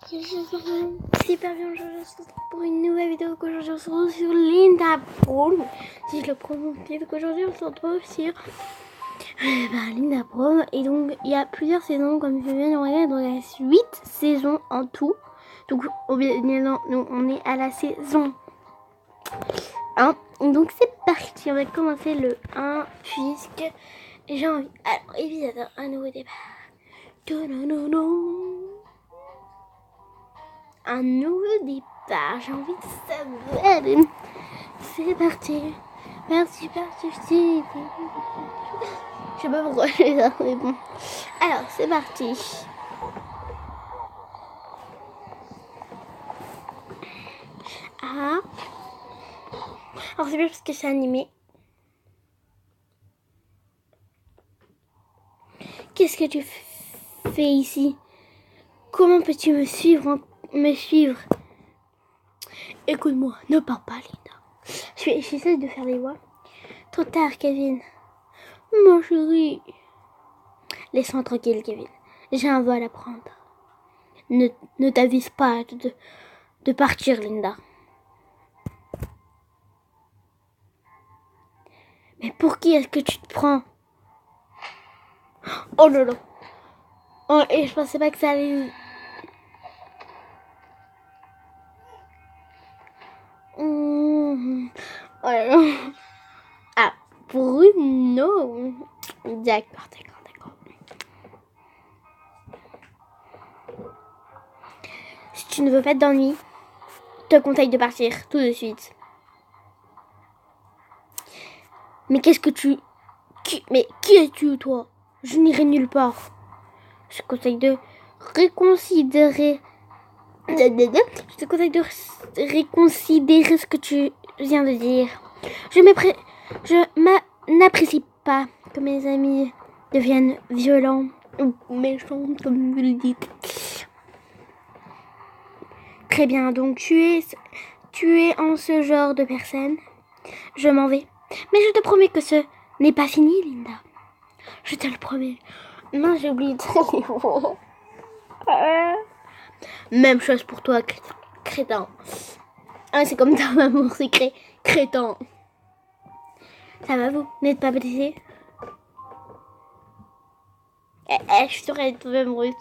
Super bien, je se retrouve pour une nouvelle vidéo qu'aujourd'hui on se retrouve sur Linda Prom. Si je le prononce bien, donc aujourd'hui on se retrouve sur Linda Prom. Et donc il y a plusieurs saisons, comme je viens de regarder, donc il y a 8 saisons en tout. Donc on est à la saison 1. Donc c'est parti, on va commencer le 1 puisque j'ai envie. Alors évidemment, un nouveau départ. Un nouveau départ, j'ai envie de savoir. C'est parti. Parti. Je sais pas pourquoi je fais ça, mais bon. Alors, c'est parti. Ah. Alors, c'est bien parce que c'est animé. Qu'est-ce que tu fais ici? Comment peux-tu me suivre? Écoute-moi, ne parle pas, Linda. J'essaie de faire les voix. Trop tard, Kevin. Mon chéri. Laisse-moi tranquille, Kevin. J'ai un vol à prendre. Ne t'avise pas de partir, Linda. Mais pour qui est-ce que tu te prends? Oh là là. Oh, et je pensais pas que ça allait... Oh là là. Ah, Bruno. D'accord. Si tu ne veux pas d'ennui, je te conseille de partir tout de suite. Mais qu'est-ce que tu... qui es-tu, toi? Je n'irai nulle part. Je te conseille de reconsidérer... Je te conseille de reconsidérer ce que tu viens de dire. Je n'apprécie pas que mes amis deviennent violents ou méchants, comme vous le dites. Très bien, donc tu es en ce genre de personne. Je m'en vais. Mais je te promets que ce n'est pas fini, Linda. Je te le promets. Non, j'ai oublié de les mots. Même chose pour toi, crétin. Ah, c'est comme ta maman, c'est crétin. Ça va, vous n'êtes pas blessé? Je suis sûre qu'elle est tombée amoureuse.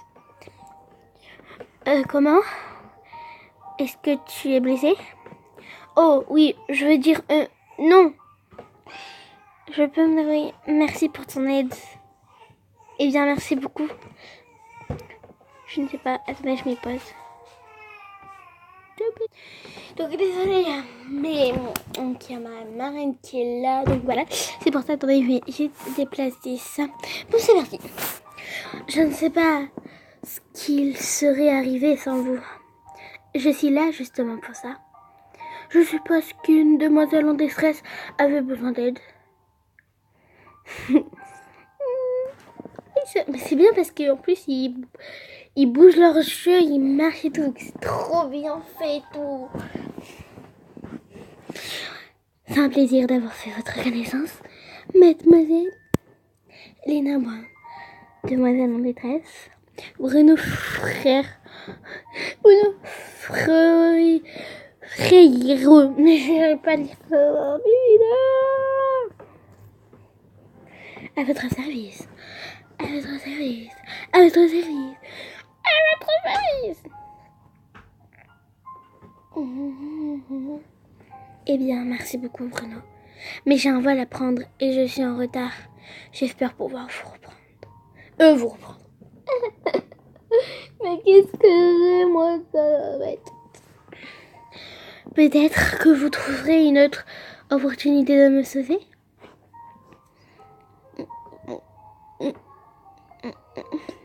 Comment? Est-ce que tu es blessé? Oh, oui, je veux dire... non. Je peux me réveiller. Merci pour ton aide. Eh bien, merci beaucoup. Je ne sais pas. Attendez, je m'y pose. Donc, désolée, mais donc, il y a ma marraine qui est là. Donc, voilà. C'est pour ça, attendez, j'ai déplacé ça. Bon, c'est parti. Je ne sais pas ce qu'il serait arrivé sans vous. Je suis là justement pour ça. Je suppose qu'une demoiselle en détresse avait besoin d'aide. Mais c'est bien parce qu'en plus, ils bougent leurs cheveux, ils marchent et tout. C'est trop bien fait et tout. C'est un plaisir d'avoir fait votre connaissance, mademoiselle Léna Brun, demoiselle en détresse. Bruno frère. Mais je n'arrive pas à lire ça. À votre service. Eh bien, merci beaucoup, Bruno. Mais j'ai un vol à prendre et je suis en retard. J'espère pouvoir vous reprendre. Mais qu'est-ce que j'ai, moi, ça va être... Peut-être que vous trouverez une autre opportunité de me sauver.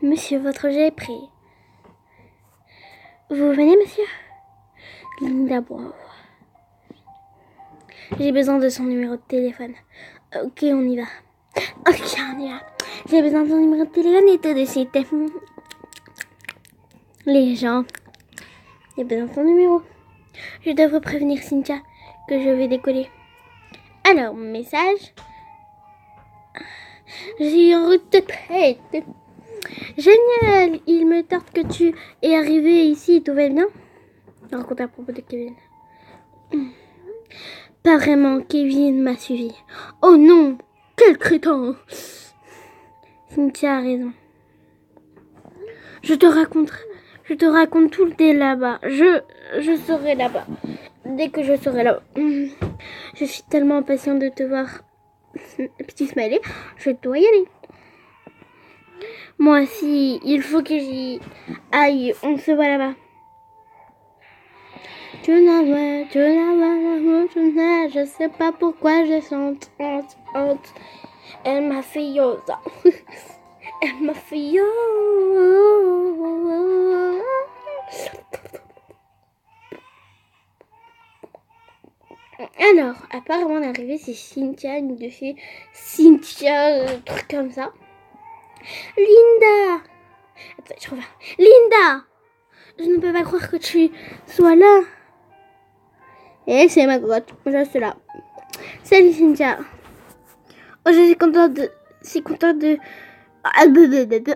Monsieur, votre jet est prêt. Vous venez, monsieur? Linda Bravo. J'ai besoin de son numéro de téléphone. Ok, on y va. J'ai besoin de son numéro de téléphone et tout de suite. Les gens. J'ai besoin de son numéro. Je devrais prévenir Cynthia que je vais décoller. Alors, message. Je suis en route de traite. Génial! Il me tarde que tu es arrivé ici, tout va bien? Raconte à propos de Kevin. Pas vraiment, Kevin m'a suivi. Oh non! Quel crétin! Cynthia a raison. Je te raconte tout dès là-bas. Je serai là-bas. Dès que je serai là-bas. Je suis tellement impatiente de te voir. Petit smiley, je dois y aller. Moi aussi, il faut que j'y aille. On se voit là-bas. Je sais pas pourquoi je sens honte. Elle m'a fait yosa. Elle m'a fait yosa. Alors, apparemment, l'arrivée, c'est Cynthia, une de ces Cynthia, truc comme ça. Linda! Attends, je reviens. Linda! Je ne peux pas croire que tu sois là. Et c'est ma grotte. Je suis là. Salut Cynthia. Oh, je suis contente de...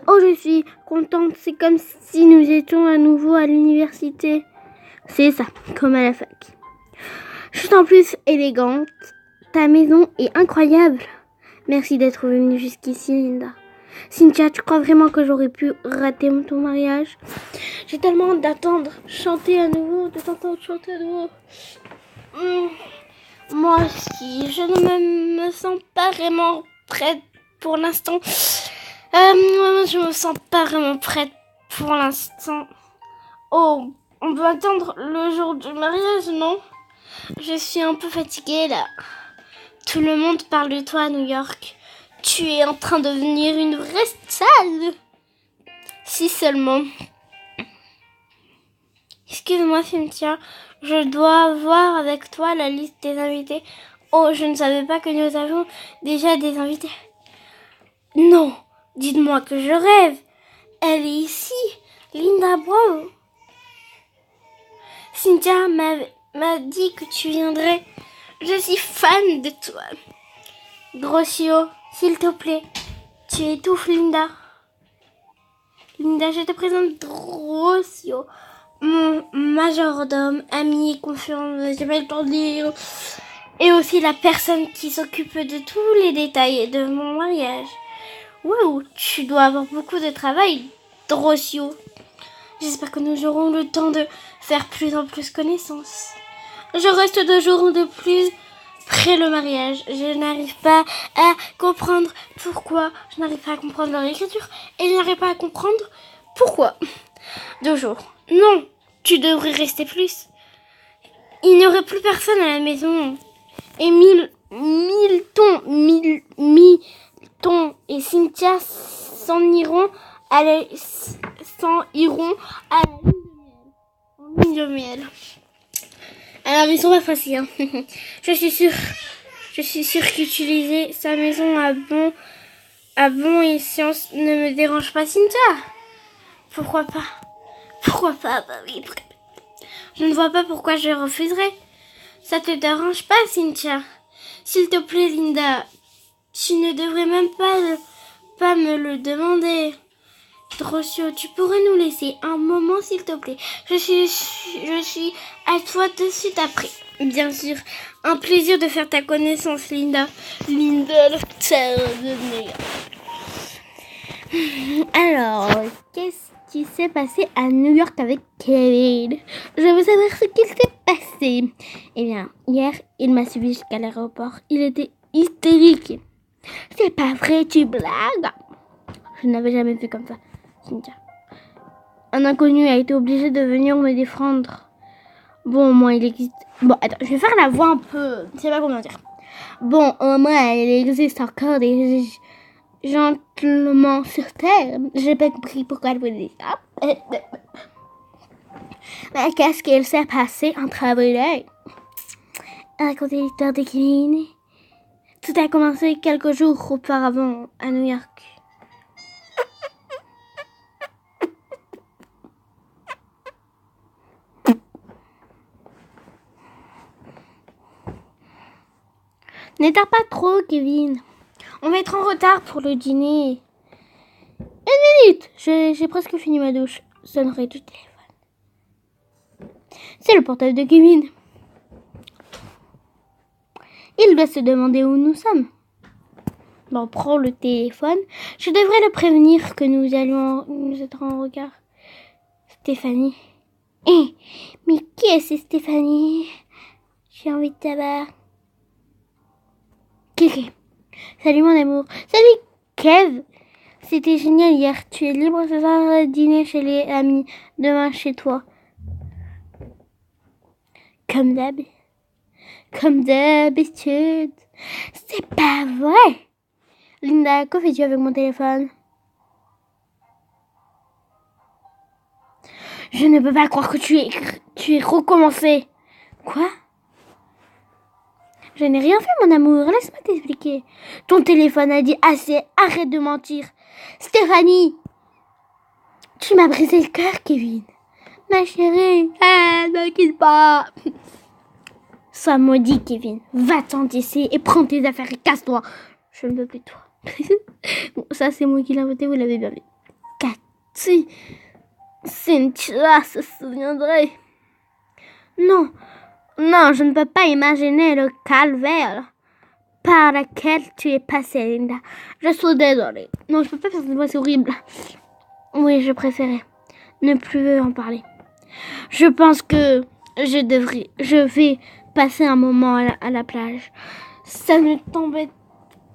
Oh, je suis contente. C'est comme si nous étions à nouveau à l'université. C'est ça, comme à la fac. Je suis en plus élégante. Ta maison est incroyable. Merci d'être venue jusqu'ici, Linda. Cynthia, tu crois vraiment que j'aurais pu rater ton mariage? J'ai tellement hâte d'attendre chanter à nouveau, de t'entendre chanter à nouveau. Moi aussi, je ne me sens pas vraiment prête pour l'instant. Je me sens pas vraiment prête pour l'instant. Oh, on peut attendre le jour du mariage, non? Je suis un peu fatiguée là. Tout le monde parle de toi à New York. Tu es en train de devenir une vraie star. Si seulement. Excuse-moi, Cynthia. Je dois voir avec toi la liste des invités. Oh, je ne savais pas que nous avions déjà des invités. Non, dites-moi que je rêve. Elle est ici, Linda Brown. Cynthia m'a dit que tu viendrais. Je suis fan de toi. Grossio, s'il te plaît, tu étouffes Linda. Linda, je te présente Grossio, mon majordome, ami et confiant, j'ai pas le temps de dire, et aussi la personne qui s'occupe de tous les détails de mon mariage. Waouh, tu dois avoir beaucoup de travail, Grossio. J'espère que nous aurons le temps de faire plus en plus connaissance. Je reste 2 jours de plus près le mariage. Je n'arrive pas à comprendre pourquoi. Je n'arrive pas à comprendre leur écriture. Et je n'arrive pas à comprendre pourquoi. 2 jours. Non, tu devrais rester plus. Il n'y aurait plus personne à la maison. Et Milton et Cynthia s'en iront à la lune de miel. Alors, ils sont pas faciles. Hein. Je suis sûre qu'utiliser sa maison à bon escient ne me dérange pas, Cynthia. Pourquoi pas? Bah oui, pourquoi pas. Je ne vois pas pourquoi je refuserais. Ça te dérange pas, Cynthia? S'il te plaît, Linda, tu ne devrais même pas me le demander. Rossio, tu pourrais nous laisser un moment, s'il te plaît. Je suis à toi de suite après. Bien sûr, un plaisir de faire ta connaissance, Linda. Linda, le terre de New York. Alors, qu'est-ce qui s'est passé à New York avec Kevin? Je veux savoir ce qui s'est passé. Eh bien, hier, il m'a suivi jusqu'à l'aéroport. Il était hystérique. C'est pas vrai, tu blagues? Je n'avais jamais vu comme ça. Cynthia. Un inconnu a été obligé de venir me défendre. Bon, au moins il existe... Bon, attends, je vais faire la voix un peu... Je sais pas comment dire. Bon, au moins il existe encore des gentlemen sur Terre. J'ai pas compris pourquoi elle voulait dire ça. Mais qu'est-ce qu'il s'est passé entre avril et... Racontez l'histoire de Kevin. Tout a commencé quelques jours auparavant à New York. N'éteins pas trop, Kevin. On va être en retard pour le dîner. 1 minute, je J'ai presque fini ma douche. Sonnerie du téléphone. C'est le portable de Kevin. Il doit se demander où nous sommes. Bon, prends le téléphone. Je devrais le prévenir que nous allions nous être en regard. Stéphanie. Mais qui est cette Stéphanie? J'ai envie de tabac. Kéké. Salut mon amour. Salut Kev. C'était génial hier. Tu es libre ce soir, dîner chez les amis. Demain chez toi. Comme d'habitude. C'est pas vrai. Linda, que fais-tu avec mon téléphone? Je ne peux pas croire que tu es recommencé. Quoi? Je n'ai rien fait, mon amour. Laisse-moi t'expliquer. Ton téléphone a dit assez. Arrête de mentir. Stéphanie, tu m'as brisé le cœur, Kevin. Ma chérie, ne quitte pas. Sois maudit, Kevin. Va-t'en d'ici et prends tes affaires et casse-toi. Je ne veux plus de toi. Bon, ça, c'est moi qui l'ai inventé, vous l'avez bien vu. Cathy, Cynthia se souviendrait. Non, je ne peux pas imaginer le calvaire par lequel tu es passée, Linda. Je suis désolée. Non, je peux pas faire cette voix, c'est horrible. Oui, je préférais ne plus en parler. Je pense que je vais passer un moment à la plage. Ça ne t'embête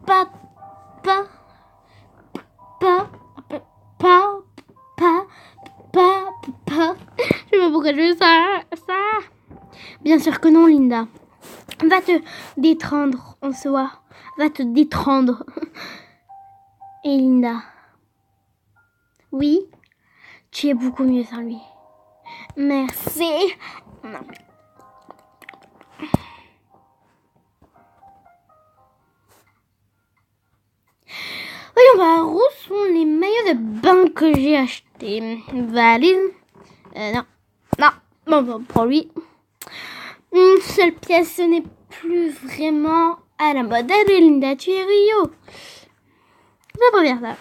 pas. Je sais pas pourquoi je fais ça. Bien sûr que non, Linda. Va te détendre en soi. Va te détendre. Et Linda. Oui, tu es beaucoup mieux sans lui. Merci. Non. Voyons voir, où sont les maillots de bain que j'ai achetés? Valise. Non. Bon, pour lui. Une seule pièce, ce n'est plus vraiment à la mode. Allez, Linda, tu es Rio. Je préfère ça.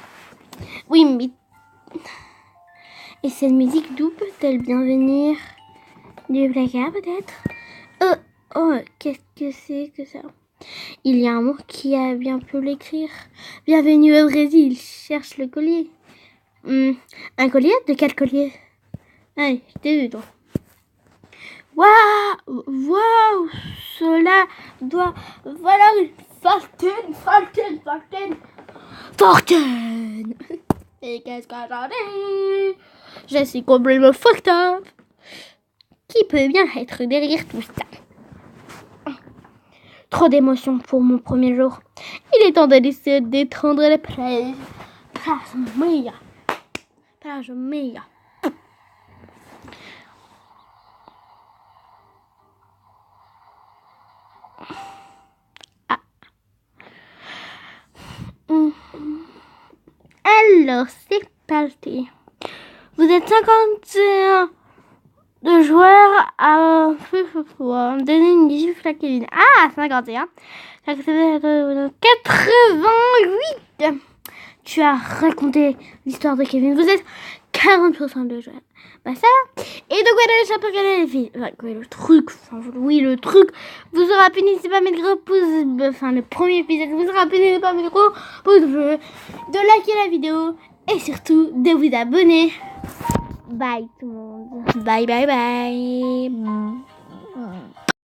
Oui, mais... Et cette musique d'où peut-elle bien venir? Du placard, peut-être? Qu'est-ce que c'est que ça? Il y a un mot qui a bien pu l'écrire. Bienvenue au Brésil, cherche le collier. Un collier? De quel collier? Allez, je t'ai vu, toi. Waouh, cela doit valoir une fortune. Et qu'est-ce que j'en ai? Je suis complètement fucked up. Qui peut bien être derrière tout ça? Trop d'émotions pour mon premier jour. Il est temps de laisser détendre les plage. Plage mia. Alors, c'est parti. Vous êtes 51 de joueurs à donner une gifle à Kevin. 51. 88. Tu as raconté l'histoire de Kevin. Vous êtes 40% de joueurs. Bah ça. Et donc voilà, j'ai pas regardé les filles. Le truc. Le truc. Vous aurez pu n'hésitez pas à mettre gros pouce. Le premier épisode. Vous aurez pu n'hésitez pas à mettre gros pouce bleu. De liker la vidéo. Et surtout de vous abonner. Bye tout le monde. Bye.